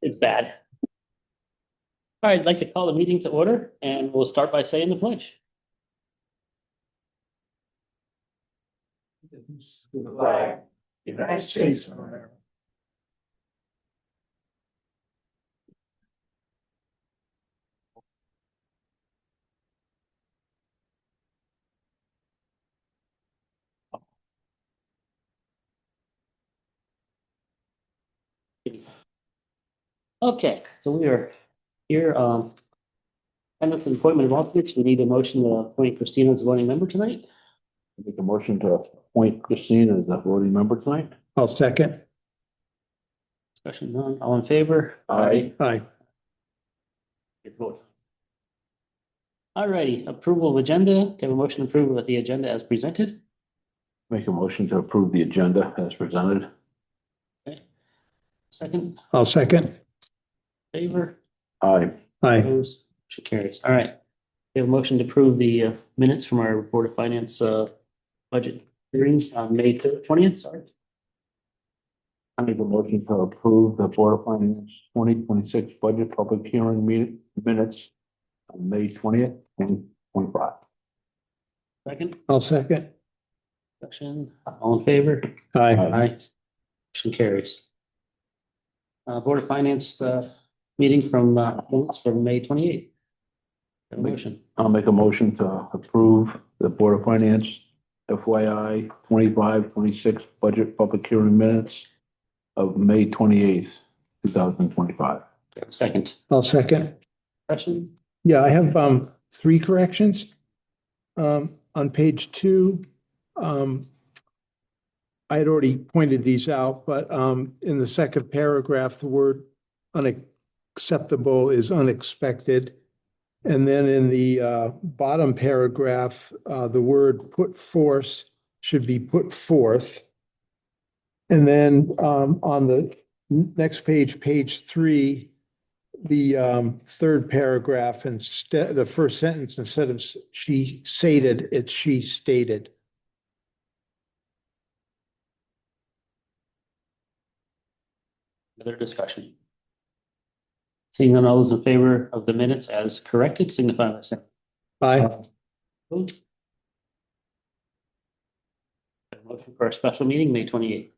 It's bad. All right, I'd like to call the meeting to order and we'll start by saying the pledge. To the flag, United States of America. Okay, so we are here, attendance and appointment of alternates. We need a motion to appoint Christina as a voting member tonight. Make a motion to appoint Christine as a voting member tonight. I'll second. Discussion none, all in favor? Aye. Aye. Good vote. All righty, approval of agenda. Do you have a motion to approve of the agenda as presented? Make a motion to approve the agenda as presented. Second, I'll second. favor? Aye. Aye. Opposed? Motion carries. All right. We have a motion to approve the minutes from our Board of Finance budget hearings on May 20th, sorry. I make a motion to approve the Board of Finance 2026 budget public hearing meeting minutes on May 20th, 2025. Second, I'll second. discussion, all in favor? Aye. Aye. Motion carries. Board of Finance meeting from minutes from May 28th. Have a motion. I'll make a motion to approve the Board of Finance FYI 25-26 budget public hearing minutes of May 28th, 2025. Second, I'll second. discussion, Yeah, I have three corrections. On page 2, I had already pointed these out, but in the second paragraph, the word unacceptable is unexpected. And then in the bottom paragraph, the word put force should be put forth. And then on the next page, page 3, the third paragraph, instead, the first sentence, instead of she stated, it's she stated. other discussion. Seeing none, all those in favor of the minutes as corrected, signify by saying Aye. aye. Motion for our special meeting, May 28th.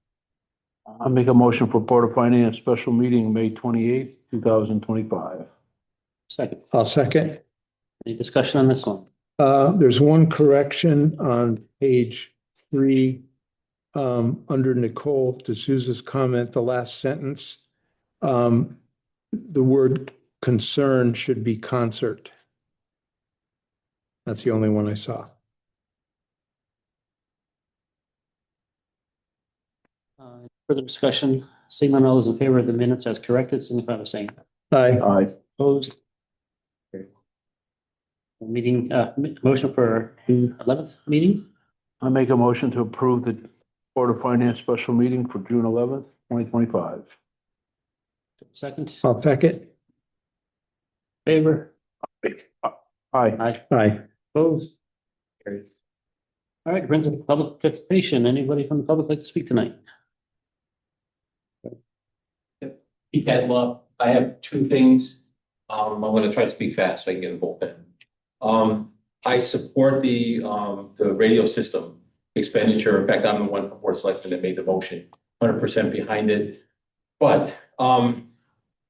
I'll make a motion for Board of Finance special meeting, May 28th, 2025. Second, I'll second. any discussion on this one? There's one correction on page 3, under Nicole D'Souza's comment, the last sentence. The word concern should be concert. That's the only one I saw. Further discussion, seeing none, all those in favor of the minutes as corrected, signify by saying Aye. Aye. opposed. Meeting, motion for June 11th meeting, I make a motion to approve the Board of Finance special meeting for June 11th, 2025. second, I'll second. favor, Aye. aye, Aye. opposed. Carried. All right, brings up public participation. Anybody from the public like to speak tonight? Pete Hadlock. I have two things. I'm gonna try to speak fast so I can get the whole thing. I support the radio system expenditure. In fact, I'm the one from Board of Selectmen that made the motion, 100% behind it. But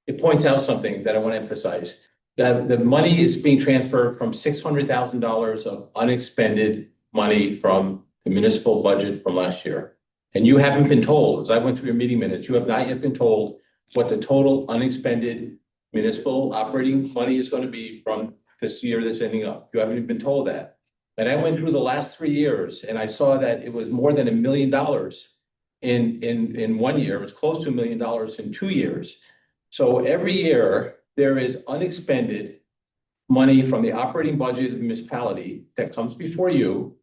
it points out something that I want to emphasize. That the money is being transferred from $600,000 of unexpended money from the municipal budget from last year. And you haven't been told, as I went through your meeting minutes, you have not yet been told what the total unexpended municipal operating money is going to be from this year that's ending up. You haven't even been told that. And I went through the last 3 years and I saw that it was more than $1 million in 1 year. It was close to $1 million in 2 years. So every year there is unexpended money from the operating budget of the municipality that comes before you.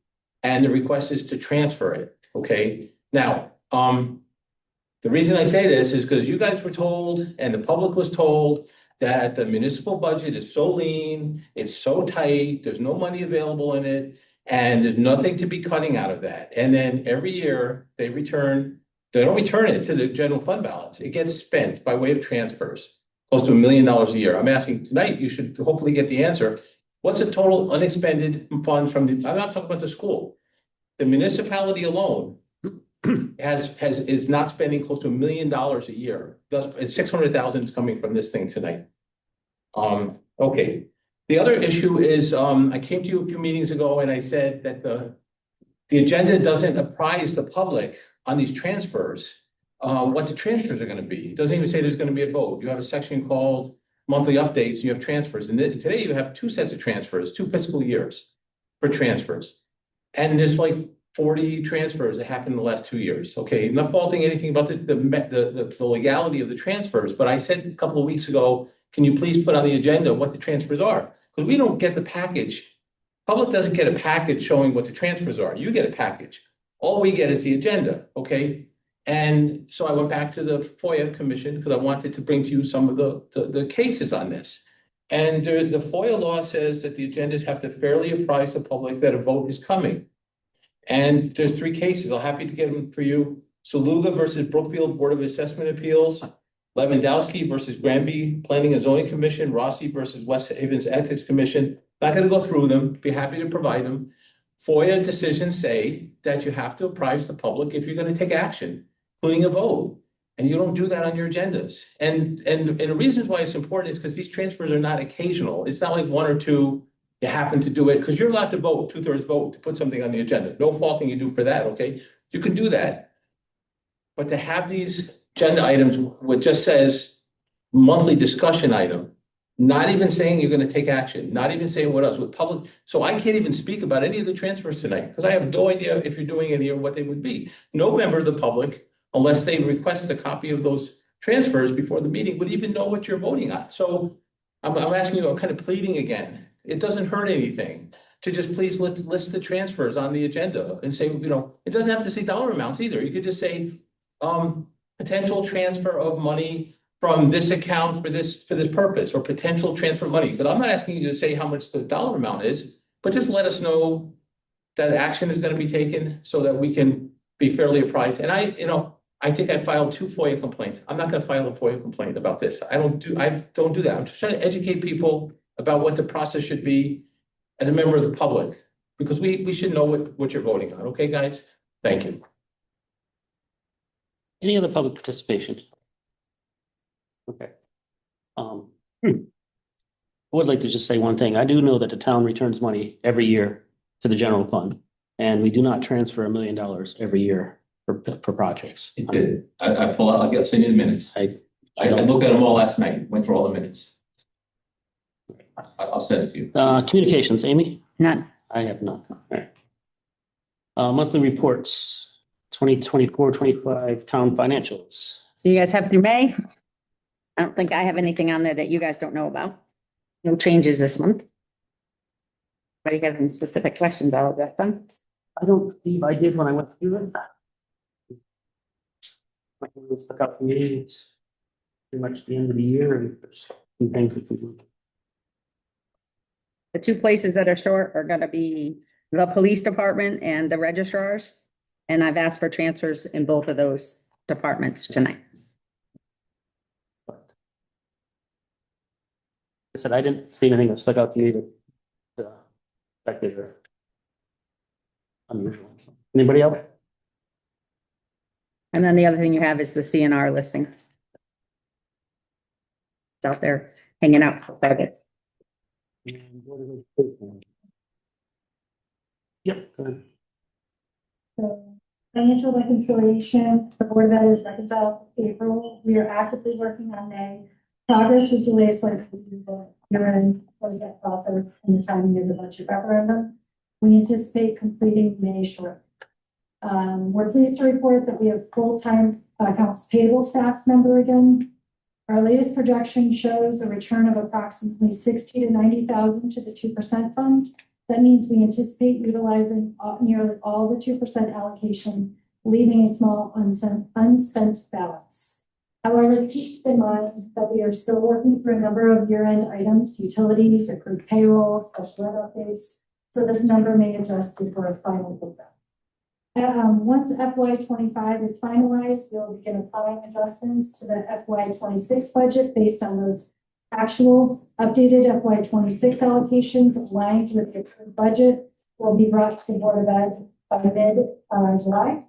And the request is to transfer it. Okay. Now, the reason I say this is because you guys were told and the public was told that the municipal budget is so lean, it's so tight, there's no money available in it, and there's nothing to be cutting out of that. And then every year they don't return it to the general fund balance. It gets spent by way of transfers. close to $1 million a year. I'm asking tonight, you should hopefully get the answer. What's the total unexpended funds from the, I'm not talking about the school. The municipality alone is not spending close to $1 million a year. And 600,000 is coming from this thing tonight. Okay. The other issue is, I came to you a few meetings ago and I said that the agenda doesn't apprise the public on these transfers, what the transfers are going to be. It doesn't even say there's going to be a vote. You have a section called monthly updates, you have transfers. And today you have 2 sets of transfers, 2 fiscal years for transfers. And there's like 40 transfers that happened in the last 2 years. Okay, I'm not faulting anything about the legality of the transfers, but I said a couple of weeks ago, can you please put on the agenda what the transfers are? Because we don't get the package. Public doesn't get a package showing what the transfers are. You get a package. All we get is the agenda, okay? And so I went back to the FOIA commission because I wanted to bring to you some of the cases on this. And the FOIA law says that the agendas have to fairly apprise the public that a vote is coming. And there's 3 cases. I'm happy to get them for you. Saluga versus Brookfield Board of Assessment Appeals, Lewandowski versus Granby Planning and Zoning Commission, Rossi versus West Havens Ethics Commission. Not going to go through them. Be happy to provide them. FOIA decisions say that you have to apprise the public if you're going to take action, including a vote. And you don't do that on your agendas. And the reasons why it's important is because these transfers are not occasional. It's not like 1 or 2, you happen to do it, because you're allowed to vote, 2/3 vote to put something on the agenda. No faulting you do for that, okay? You can do that. But to have these agenda items which just says monthly discussion item, not even saying you're going to take action, not even saying what else with public. So I can't even speak about any of the transfers tonight because I have no idea if you're doing any or what they would be. No member of the public, unless they request a copy of those transfers before the meeting, would even know what you're voting on. So I'm asking you, I'm kind of pleading again. It doesn't hurt anything to just please list the transfers on the agenda and say, it doesn't have to say dollar amounts either. You could just say, potential transfer of money from this account for this purpose, or potential transfer of money. But I'm not asking you to say how much the dollar amount is, but just let us know that action is going to be taken so that we can be fairly apprised. And I think I filed 2 FOIA complaints. I'm not going to file a FOIA complaint about this. I don't do that. I'm just trying to educate people about what the process should be as a member of the public, because we should know what you're voting on. Okay, guys? Thank you. Any other public participation? Okay. I would like to just say one thing. I do know that the town returns money every year to the general fund, and we do not transfer $1 million every year for projects. It did. I pull out, I'll send you the minutes. I looked at them all last night, went through all the minutes. I'll send it to you. Communications, Amy? None. I have none. All right. Monthly reports, 2024-25 town financials. So you guys have through May? I don't think I have anything on there that you guys don't know about. No changes this month. But you got any specific questions, I'll address them. I don't believe I did when I went through it. Like, it stuck out to me. It's pretty much the end of the year, and there's some things that we do. The 2 places that are short are gonna be the police department and the registrars. And I've asked for transfers in both of those departments tonight. I said, I didn't see anything that stuck out to me that affected or unusual. Anybody else? And then the other thing you have is the CNR listing. It's out there hanging out for target. Yep. Go ahead. So financial reconciliation, the board of ed is reconciled in April. We are actively working on May. Progress was delayed slightly due to the year-end budget process and the timing of the budget referendum. We anticipate completing May shortly. We're pleased to report that we have full-time accounts payable staff member again. Our latest projection shows a return of approximately 60 to 90,000 to the 2% fund. That means we anticipate utilizing nearly all the 2% allocation, leaving a small unspent balance. However, keep in mind that we are still working through a number of year-end items, utilities, accrued payroll, special ed updates, so this number may adjust before a final closeout. Once FY 25 is finalized, we'll begin applying adjustments to the FY 26 budget based on those actuals. Updated FY 26 allocations aligned with the approved budget will be brought to the Board of Ed by July.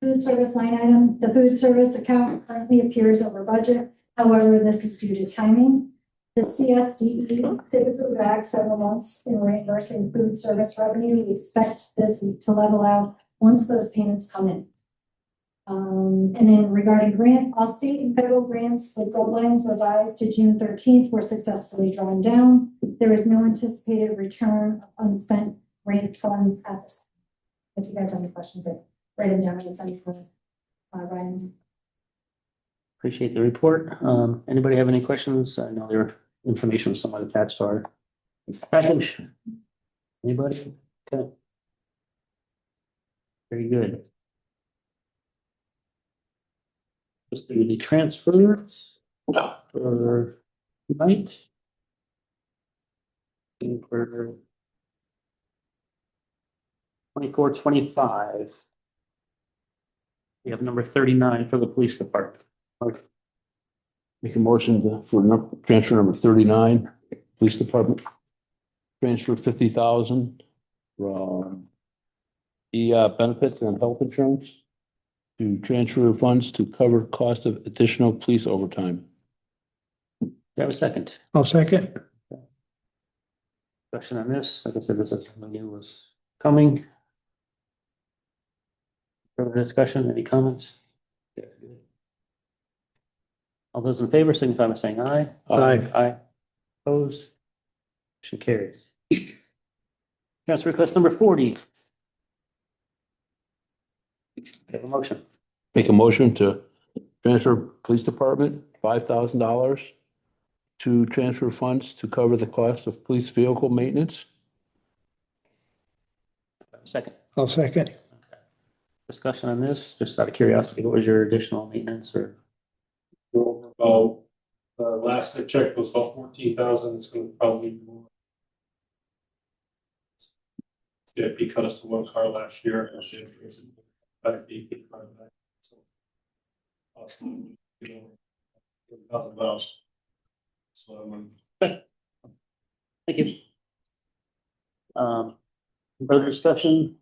Food service line item, the food service account currently appears over budget. However, this is due to timing. The CSDE typically lags several months in reimbursing food service revenue. We expect this week to level out once those payments come in. And then regarding grant, all state and federal grants with deadlines revised to June 13th were successfully drawn down. There is no anticipated return of unspent grant funds at this time. If you guys have any questions, write them down and send them to Ryan. Appreciate the report. Anybody have any questions? I know there information was somewhat attached to our package. Anybody? Okay. Very good. Let's do the transfers for tonight. And for 24-25. We have number 39 for the police department. Make a motion for transfer number 39, police department. Transfer 50,000 from benefits and health insurance to transfer funds to cover cost of additional police overtime. Do you have a second? I'll second. Question on this? Like I said, this is something new was coming. Further discussion? Any comments? All those in favor, signify by saying aye. Aye. Aye. Opposed? Motion carries. Transfer request number 40. Have a motion. Make a motion to transfer police department $5,000 to transfer funds to cover the cost of police vehicle maintenance. Second. I'll second. Discussion on this, just out of curiosity, what was your additional maintenance or? About, last I checked was about 14,000, it's gonna probably be more. Yeah, because of one car last year, and she increased it by 85. So, possibly, $1,000. So I'm Thank you. Further discussion?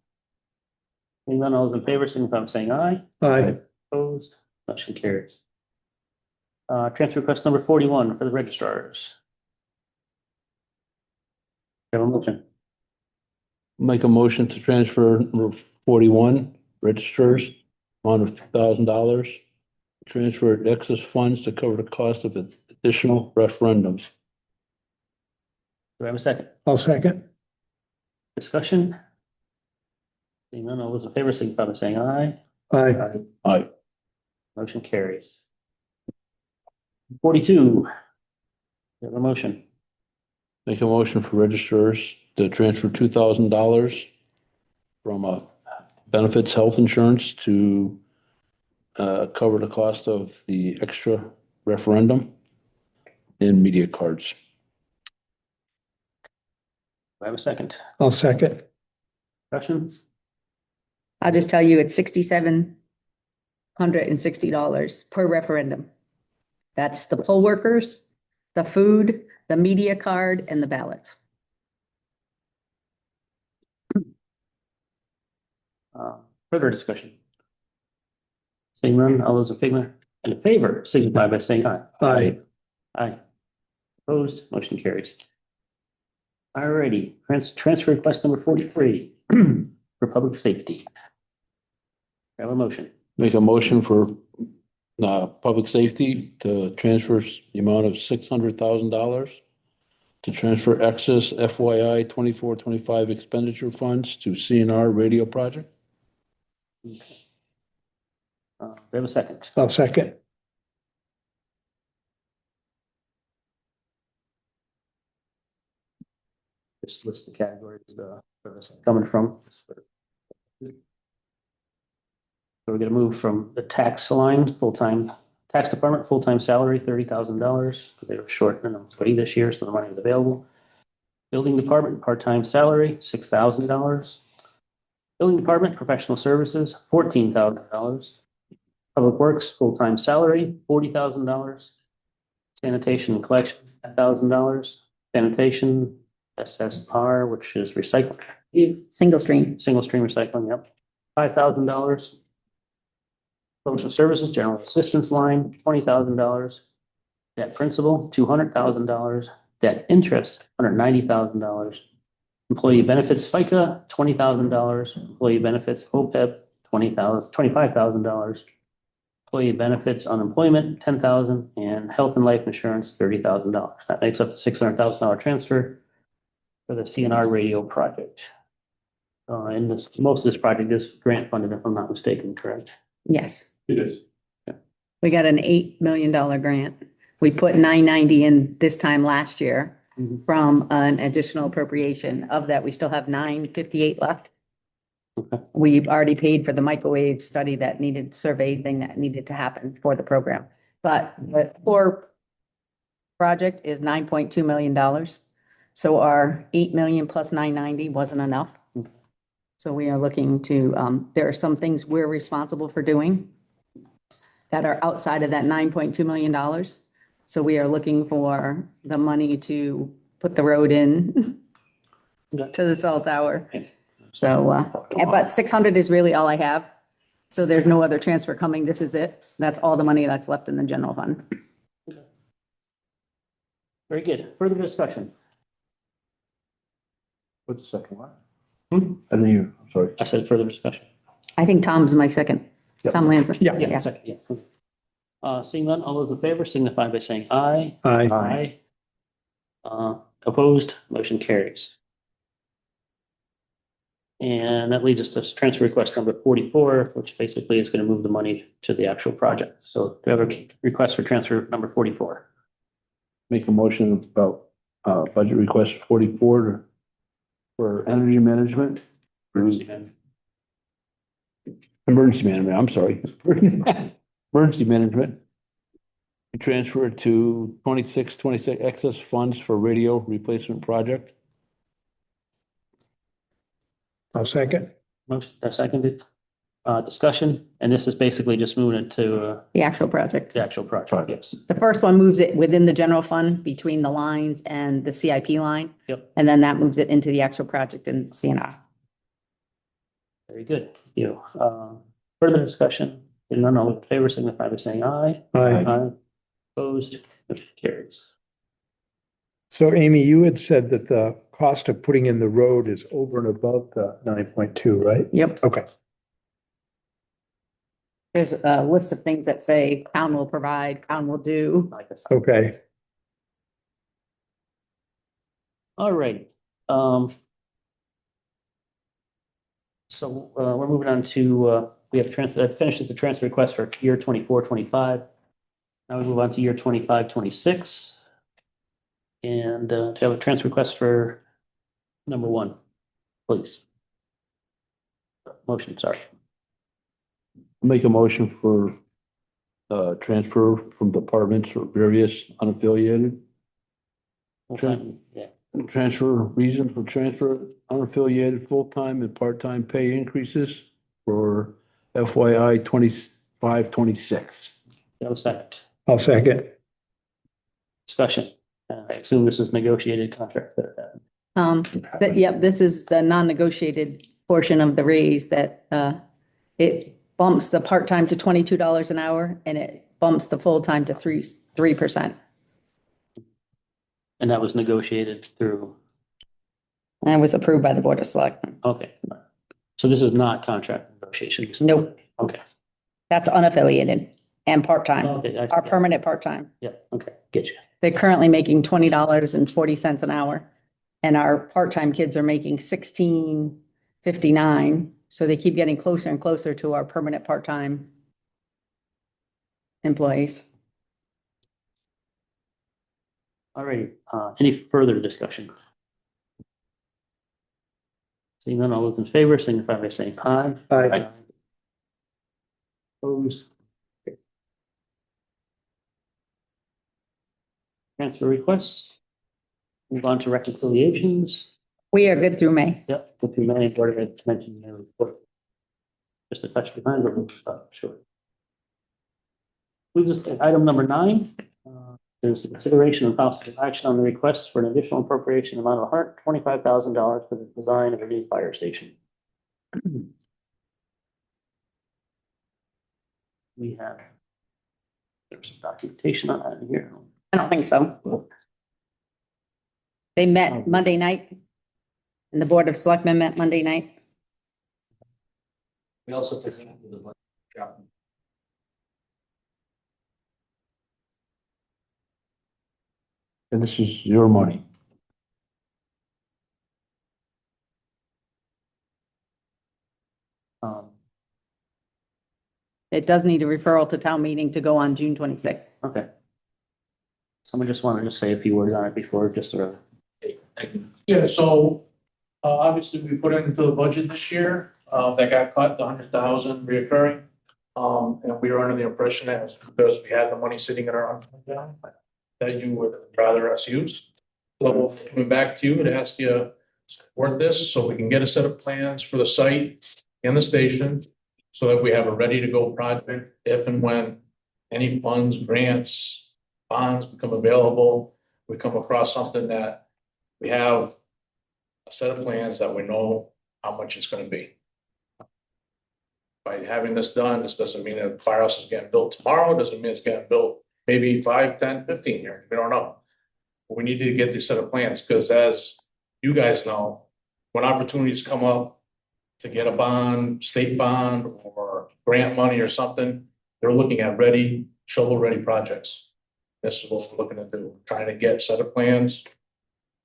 Seeing none, all those in favor, signify by saying aye. Aye. Opposed? Motion carries. Transfer request number 41 for the registrars. Have a motion. Make a motion to transfer number 41 registrars amount of $2,000. Transfer excess funds to cover the cost of additional referendums. Do I have a second? I'll second. Discussion? Seeing none, all those in favor, signify by saying aye. Aye. Aye. Motion carries. 42. We have a motion. Make a motion for registrars to transfer $2,000 from benefits health insurance to cover the cost of the extra referendum and media cards. Do I have a second? I'll second. Discussion? I'll just tell you, it's $6,760 per referendum. That's the poll workers, the food, the media card, and the ballots. Further discussion? Seeing none, all those in favor, signify by saying aye. Aye. Aye. Opposed, motion carries. Alrighty, transfer request number 43 for public safety. Have a motion. Make a motion for public safety to transfer the amount of $600,000 to transfer excess FYI 24-25 expenditure funds to CNR radio project. We have a second. I'll second. Just list the categories where this is coming from. So we're gonna move from the tax line, full-time, tax department, full-time salary, $30,000, because they were short an employee this year, so the money was available. Building department, part-time salary, $6,000. Building Department, professional services, $14,000. Public Works, full-time salary, $40,000. Sanitation and collection, $10,000. Sanitation, SSR, which is recycling, Single stream. single stream recycling, yep, $5,000. Social services, general assistance line, $20,000. Debt principal, $200,000. Debt interest, $190,000. Employee benefits FICA, $20,000. Employee benefits OPEB, $25,000. Employee benefits unemployment, $10,000, and health and life insurance, $30,000. That makes up a $600,000 transfer for the CNR radio project. And this, most of this project is grant funded, if I'm not mistaken, correct? Yes. It is. We got an $8 million grant. We put 990 in this time last year Mhm. from an additional appropriation. Of that, we still have 958 left. Okay. We've already paid for the microwave study that needed, survey thing that needed to happen for the program. But the core project is $9.2 million. So our 8 million plus 990 wasn't enough. Okay. So we are looking to, there are some things we're responsible for doing that are outside of that $9.2 million. So we are looking for the money to put the road in Okay. to the cell tower. Okay. So, but 600 is really all I have. So there's no other transfer coming. This is it. That's all the money that's left in the general fund. Very good. Further discussion? What's the second one? Hmm? I didn't hear, I'm sorry. I said further discussion. I think Tom's my second. Yep. Tom Lanza. Yeah, second, yes. Seeing none, all those in favor signify by saying aye. Aye. Aye. Opposed, motion carries. And that leads us to transfer request number 44, which basically is going to move the money to the actual project. So do you have a request for transfer number 44? Make a motion about, budget request 44 for energy management. Emergency management, I'm sorry. Emergency management. Transfer to 26 excess funds for radio replacement project. I'll second. Most, seconded. Discussion, and this is basically just moving it to The actual project. the actual project, yes. The first one moves it within the general fund between the lines and the CIP line. Yep. And then that moves it into the actual project in CNR. Very good. Thank you. Further discussion, seeing none, all in favor signify by saying aye. Aye. Opposed, motion carries. So Amy, you had said that the cost of putting in the road is over and above the 9.2, right? Yep. Okay. There's a list of things that say town will provide, town will do. Like I said. Okay. All right. So we're moving on to, we have finished the transfer request for year 24-25. Now we move on to year 25-26. And to have a transfer request for number 1, please. Motion, sorry. Make a motion for, transfer from departments for various unaffiliated. Yeah. Transfer, reason for transfer, unaffiliated, full-time and part-time pay increases for FYI 25-26. That was second. I'll second. Discussion. I assume this is negotiated contract. Yep, this is the non-negotiated portion of the raise that, it bumps the part-time to $22 an hour and it bumps the full-time to 3%. And that was negotiated through, And it was approved by the Board of Selectmen. okay. So this is not contract negotiations? Nope. Okay. That's unaffiliated and part-time, Okay. our permanent part-time. Yeah, okay, get you. They're currently making $20.40 an hour. And our part-time kids are making $16.59. So they keep getting closer and closer to our permanent part-time employees. All right, any further discussion? Seeing none, all those in favor, signify by saying aye. Aye. Opposed? Transfer requests. Move on to reconciliations. We are good through May. Yep. 2 million, Board of Ed mentioned in the report. Just a touch behind, but sure. We just, item number 9, there's the consideration of possible action on the request for an additional appropriation amount of $125,000 for the design of a new fire station. We have, there's some documentation on that in here. I don't think so. They met Monday night. And the Board of Selectmen met Monday night. We also presented the budget. And this is your money. It does need a referral to town meeting to go on June 26th. Okay. Someone just wanted to say a few words on it before, just sort of. Yeah, so, obviously, we put into the budget this year, that got cut, the 100,000 reoccurring. And we were under the impression that it was because we had the money sitting in our account that you would rather us use. So coming back to you to ask you to support this, so we can get a set of plans for the site and the station. So that we have a ready to go project if and when any funds, grants, bonds become available. We come across something that we have a set of plans that we know how much it's gonna be. By having this done, this doesn't mean that the firehouse is getting built tomorrow, doesn't mean it's getting built maybe 5, 10, 15 years, we don't know. But we need to get this set of plans, because as you guys know, when opportunities come up to get a bond, state bond, or grant money or something, they're looking at ready, shovel-ready projects. This is what we're looking to do, trying to get a set of plans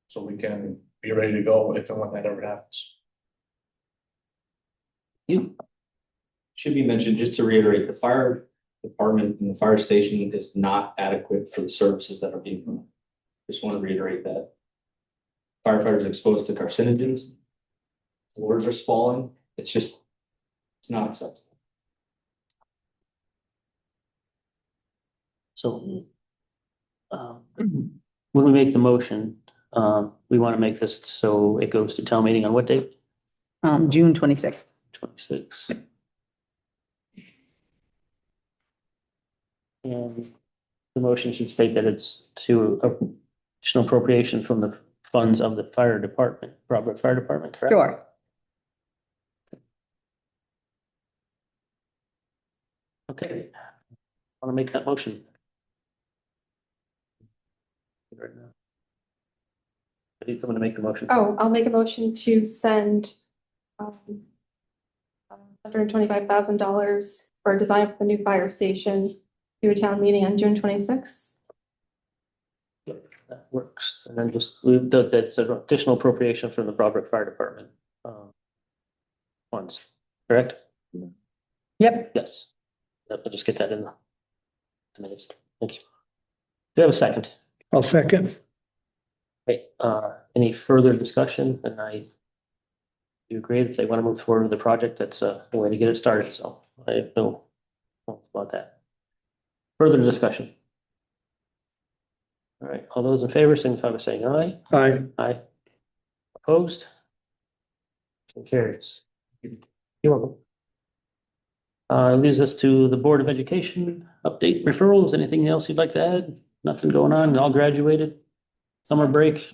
so we can be ready to go if and when that ever happens. You, Should be mentioned, just to reiterate, the fire department and the fire station is not adequate for the services that are being provided. Just want to reiterate that. Firefighters are exposed to carcinogens. Floors are spalling. It's not acceptable. so. When we make the motion, we want to make this so it goes to town meeting on what date? June 26th. 26. And the motion should state that it's to additional appropriation from the funds of the fire department, Robert Fire Department, correct? Sure. Okay. Want to make that motion? I need someone to make the motion. Oh, I'll make a motion to send $125,000 for design of the new fire station to a town meeting on June 26th. That works. And then just leave that's an additional appropriation from the Robert Fire Department. Funds, correct? Yep. Yes. I'll just get that in the minutes. Thank you. Do you have a second? I'll second. Okay, any further discussion? And you agree if they want to move forward with the project, that's a way to get it started, so I have no qualms about that. Further discussion? All right, all those in favor, signify by saying aye. Aye. Aye. Opposed? Motion carries. You're welcome. Leads us to the Board of Education update referrals. Anything else you'd like to add? Nothing going on, all graduated? Summer break?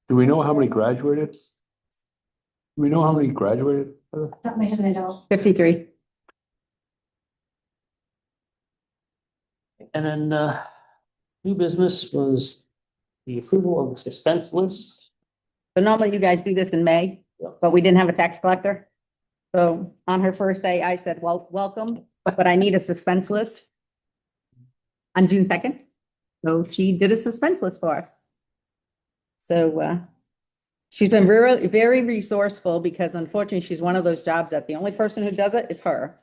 Do we know how many graduated? Do we know how many graduated? Top of my head, I don't. 53. And then, new business was the approval of the suspense list. So normally you guys do this in May, but we didn't have a tax collector. So on her first day, I said, well, welcome, but I need a suspense list on June 2nd. So she did a suspense list for us. So, she's been very, very resourceful because unfortunately she's one of those jobs that the only person who does it is her.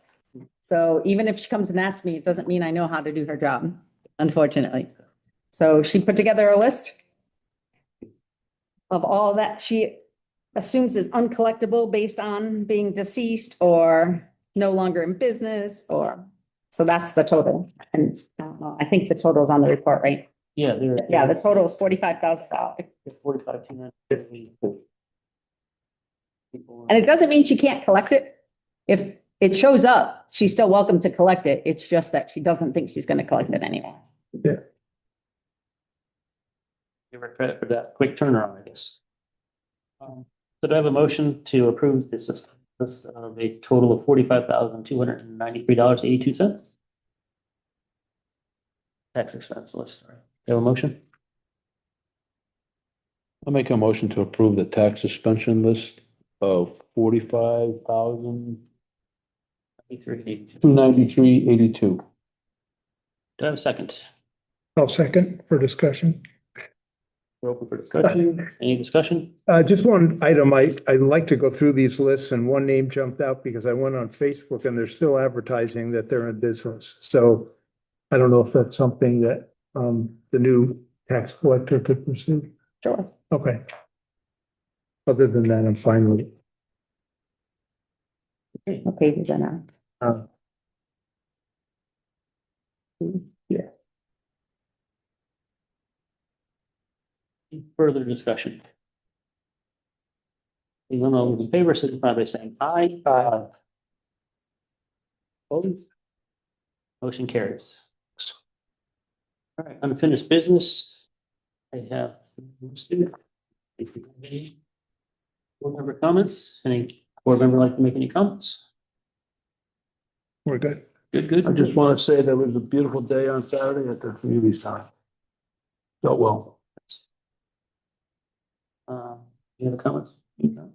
So even if she comes and asks me, it doesn't mean I know how to do her job, unfortunately. So she put together a list of all that she assumes is uncollectible based on being deceased or no longer in business so that's the total. And I think the total is on the report, right? Yeah, Yeah, the total is $45,000. 45,250. And it doesn't mean she can't collect it. If it shows up, she's still welcome to collect it. It's just that she doesn't think she's gonna collect it anymore. Give her credit for that quick turnaround, I guess. So do I have a motion to approve this, a total of $45,293.82? Tax expense list, sorry. You have a motion? I'll make a motion to approve the tax suspension list of 45,293.82. 293.82. Do I have a second? I'll second for discussion. We're open for discussion. Any discussion? Just one item, I'd like to go through these lists and one name jumped out because I went on Facebook and they're still advertising that they're in business. So I don't know if that's something that, the new tax collector could pursue. Sure. Okay. Other than that, I'm fine with it. Okay, then, Any further discussion? Seeing none, all those in favor, signify by saying aye. Aye. Opposed? Motion carries. All right, unfinished business. I have. Board member comments? Any board member like to make any comments? We're good. Good, good. I just want to say that it was a beautiful day on Saturday at the community center. Felt well. Any other comments? No.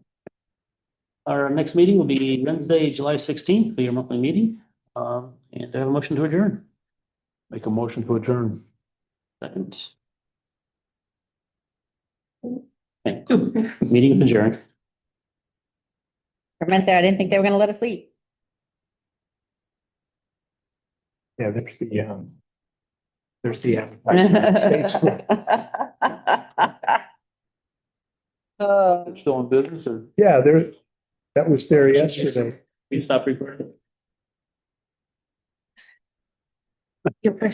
Our next meeting will be Wednesday, July 16th, for your monthly meeting. And I have a motion to adjourn. Make a motion to adjourn. Second. Thank you. Meeting is adjourned. I meant that, I didn't think they were gonna let us leave. Yeah, there's the, Oh. Still in business or? yeah, that was there yesterday. We stop recording. Your